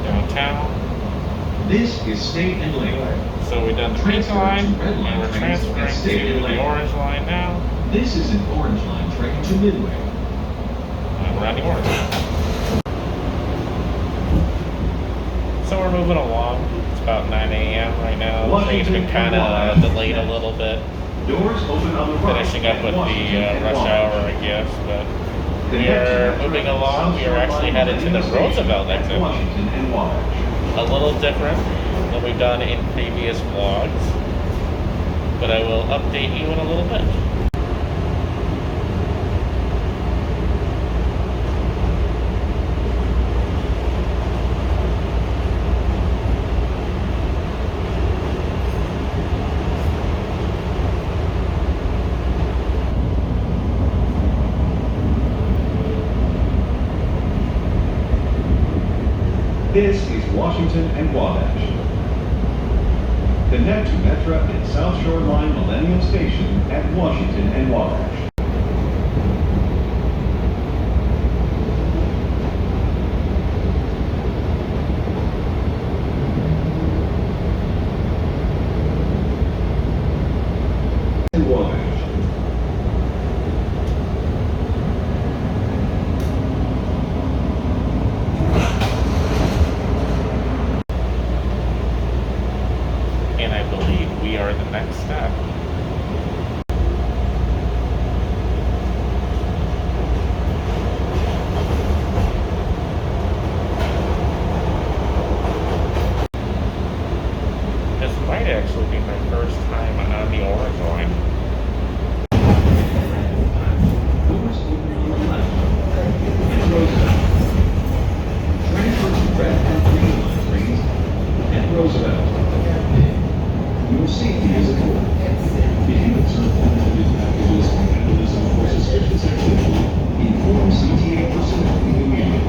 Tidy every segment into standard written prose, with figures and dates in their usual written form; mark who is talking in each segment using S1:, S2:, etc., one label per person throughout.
S1: downtown.
S2: This is State and Lake.
S1: So we've done the pink line, and we're transferring to the orange line now.
S2: This is an orange line train to Midway.
S1: And we're on the orange line. So we're moving along. It's about 9 a.m. right now. The train's been kind of delayed a little bit.
S2: Doors open on the right.
S1: Finishing up with the rush hour, I guess, but we are moving along. We are actually headed to the Roosevelt exit. A little different than we've done in previous vlogs, but I will update you in a little bit.
S2: This is Washington and Wabash. Connect to Metra and South Shore Line Millennium Station at Washington and Wabash. And Wabash.
S1: And I believe we are the next stop. This might actually be my first time on the orange line.
S2: Doors open on the left. And Roosevelt. Transfer to red and green line trains at Roosevelt. Your safety is important. If you observe unwanted packages or vandalism or suspicious activity, inform CTA personnel immediately.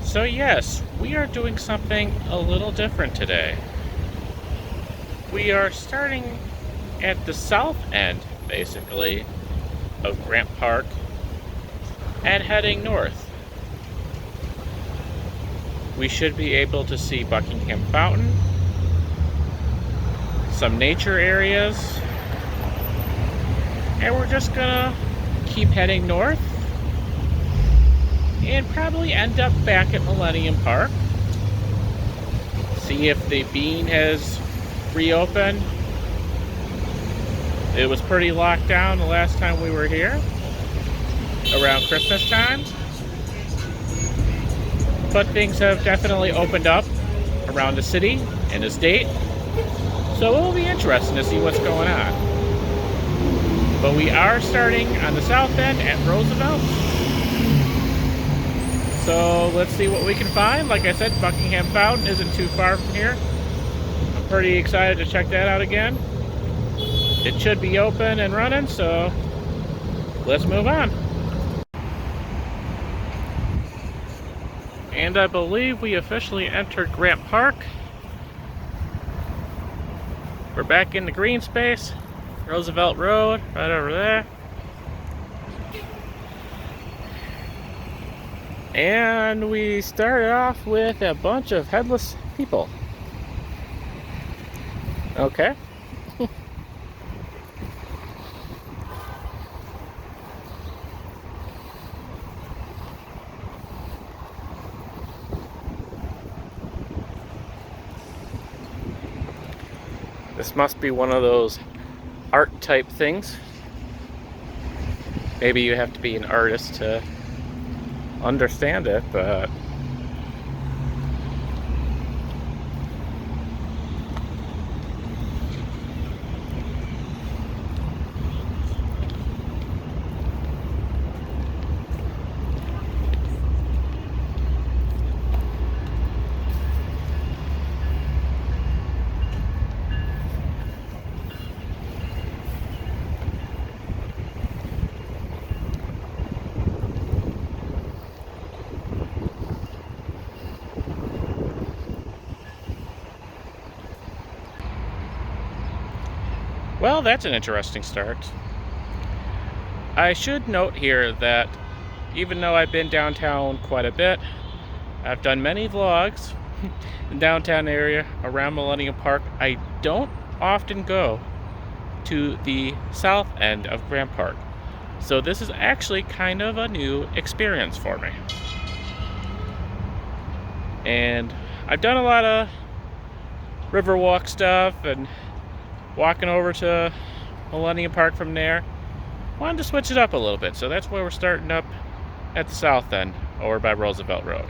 S1: So yes, we are doing something a little different today. We are starting at the south end, basically, of Grant Park and heading north. We should be able to see Buckingham Fountain, some nature areas, and we're just gonna keep heading north and probably end up back at Millennium Park. See if the Bean has reopened. It was pretty locked down the last time we were here, around Christmas time. But things have definitely opened up around the city and the state. So it will be interesting to see what's going on. But we are starting on the south end at Roosevelt. So let's see what we can find. Like I said, Buckingham Fountain isn't too far from here. I'm pretty excited to check that out again. It should be open and running, so let's move on. And I believe we officially entered Grant Park. We're back in the green space. Roosevelt Road, right over there. And we started off with a bunch of headless people. Okay. This must be one of those art type things. Maybe you have to be an artist to understand it, but Well, that's an interesting start. I should note here that even though I've been downtown quite a bit, I've done many vlogs in the downtown area around Millennium Park. I don't often go to the south end of Grant Park. So this is actually kind of a new experience for me. And I've done a lot of Riverwalk stuff and walking over to Millennium Park from there. Wanted to switch it up a little bit, so that's why we're starting up at the south end, over by Roosevelt Road.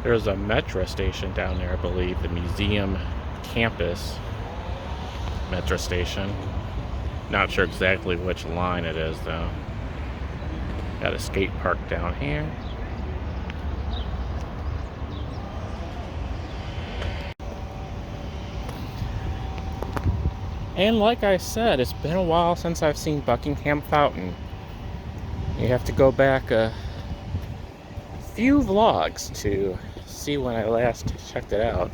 S1: There's a metro station down there, I believe, the museum campus metro station. Not sure exactly which line it is though. Got a skate park down here. And like I said, it's been a while since I've seen Buckingham Fountain. You have to go back a few vlogs to see when I last checked it out.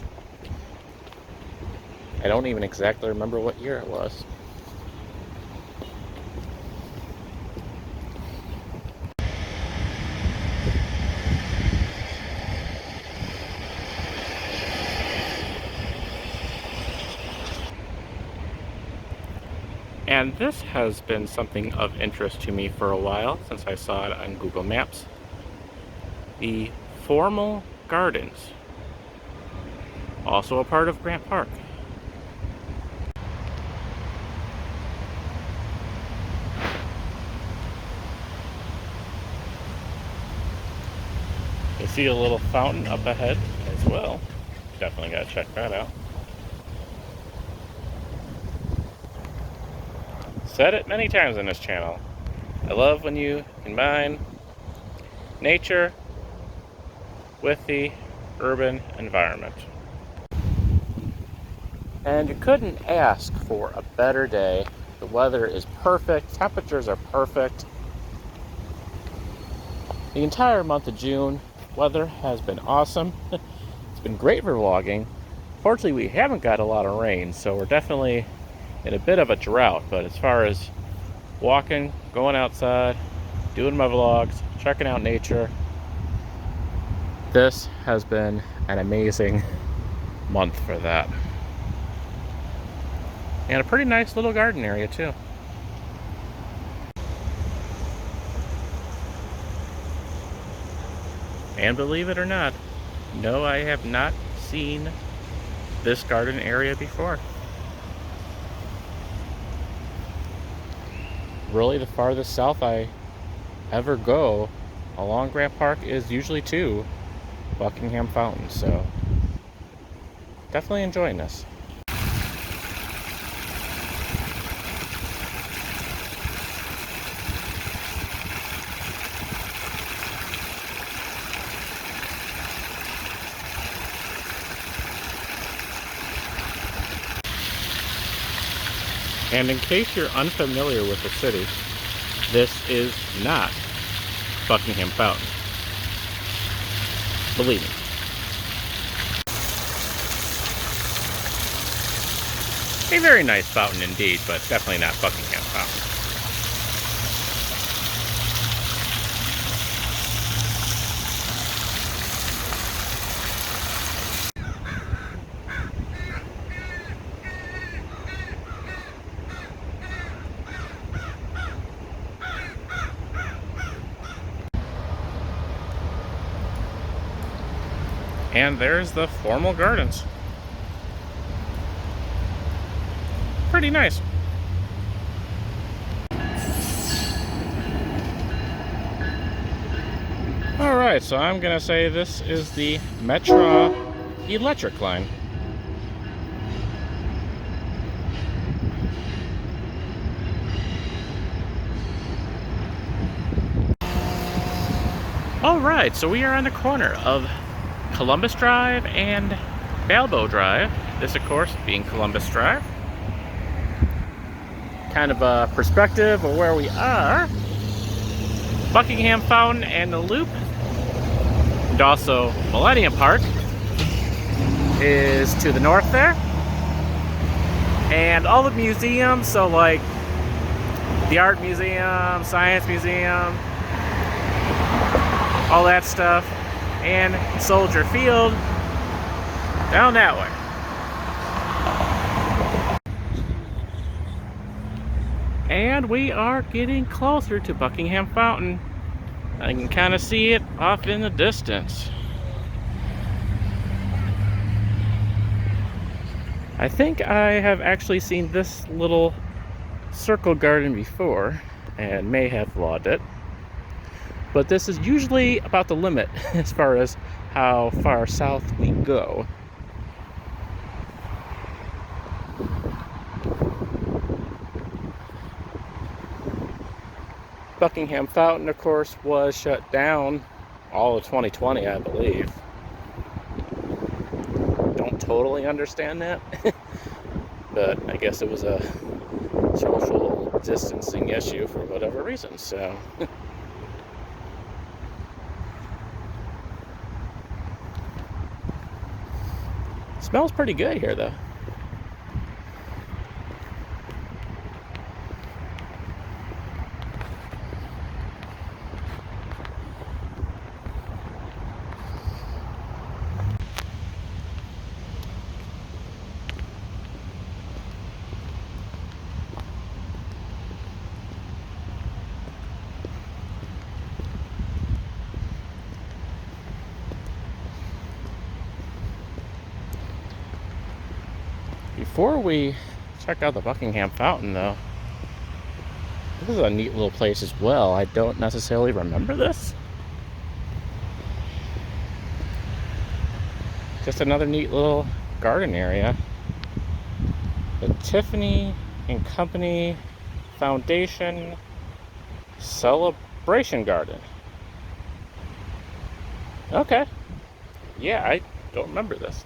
S1: I don't even exactly remember what year it was. And this has been something of interest to me for a while, since I saw it on Google Maps. The Formal Gardens, also a part of Grant Park. You see a little fountain up ahead as well. Definitely gotta check that out. Said it many times on this channel. I love when you combine nature with the urban environment. And you couldn't ask for a better day. The weather is perfect, temperatures are perfect. The entire month of June, weather has been awesome. It's been great for vlogging. Fortunately, we haven't got a lot of rain, so we're definitely in a bit of a drought. But as far as walking, going outside, doing my vlogs, checking out nature, this has been an amazing month for that. And a pretty nice little garden area too. And believe it or not, no, I have not seen this garden area before. Really, the farthest south I ever go along Grant Park is usually to Buckingham Fountain, so definitely enjoying this. And in case you're unfamiliar with the city, this is not Buckingham Fountain. Believe me. A very nice fountain indeed, but definitely not Buckingham Fountain. And there's the Formal Gardens. Pretty nice. Alright, so I'm gonna say this is the Metro Electric line. Alright, so we are on the corner of Columbus Drive and Balboa Drive. This, of course, being Columbus Drive. Kind of a perspective of where we are. Buckingham Fountain and the Loop, and also Millennium Park is to the north there. And all the museums, so like the Art Museum, Science Museum, all that stuff, and Soldier Field down that way. And we are getting closer to Buckingham Fountain. I can kind of see it off in the distance. I think I have actually seen this little circle garden before and may have logged it. But this is usually about the limit as far as how far south we go. Buckingham Fountain, of course, was shut down all of 2020, I believe. Don't totally understand that, but I guess it was a social distancing issue for whatever reason, so. Smells pretty good here, though. Before we check out the Buckingham Fountain, though, this is a neat little place as well. I don't necessarily remember this. Just another neat little garden area. The Tiffany and Company Foundation Celebration Garden. Okay. Yeah, I don't remember this.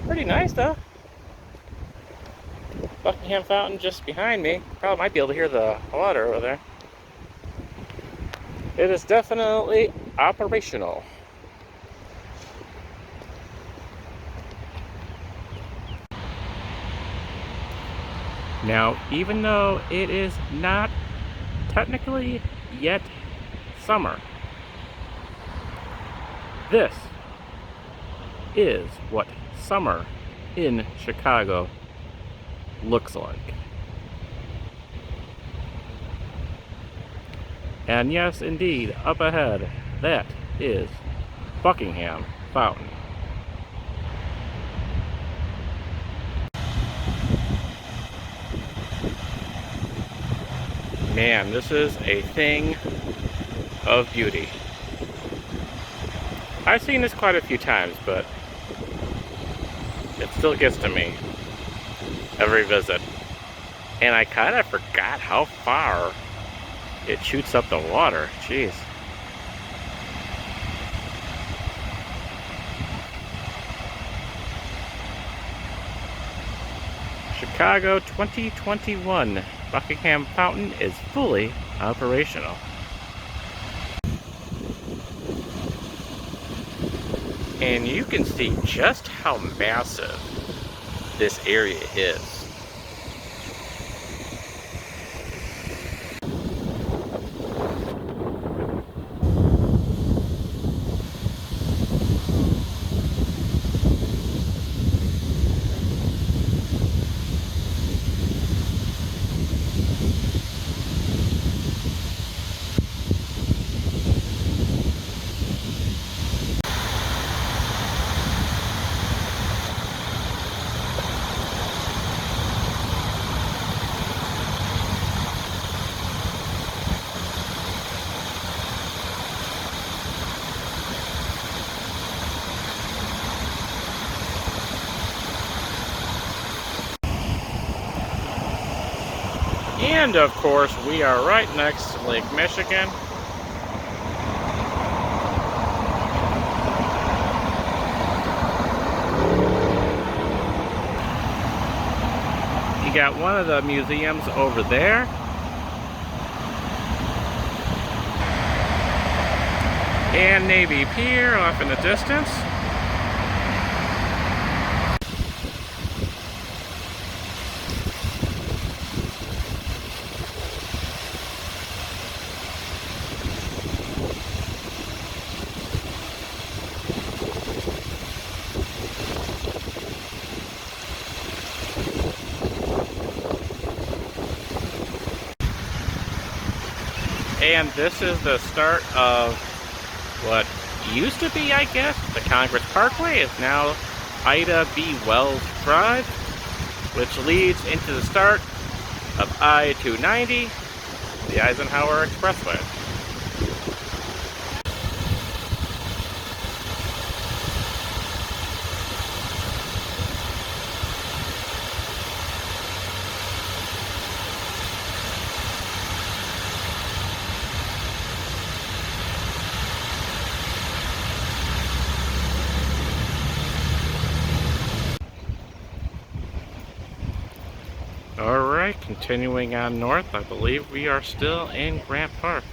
S1: Pretty nice, though. Buckingham Fountain just behind me. Probably might be able to hear the water over there. It is definitely operational. Now, even though it is not technically yet summer, this is what summer in Chicago looks like. And yes, indeed, up ahead, that is Buckingham Fountain. Man, this is a thing of beauty. I've seen this quite a few times, but it still gets to me every visit. And I kind of forgot how far it shoots up the water. Jeez. Chicago 2021. Buckingham Fountain is fully operational. And you can see just how massive this area is. And of course, we are right next to Lake Michigan. You got one of the museums over there. And Navy Pier off in the distance. And this is the start of what used to be, I guess, the Congress Parkway is now Ida B. Wells Drive, which leads into the start of I-290, the Eisenhower Expressway. Alright, continuing on north, I believe we are still in Grant Park.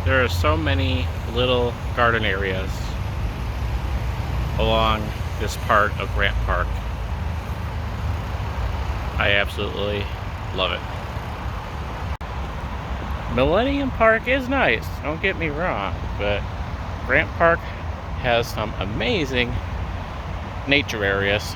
S1: There are so many little garden areas along this part of Grant Park. I absolutely love it. Millennium Park is nice, don't get me wrong, but Grant Park has some amazing nature areas.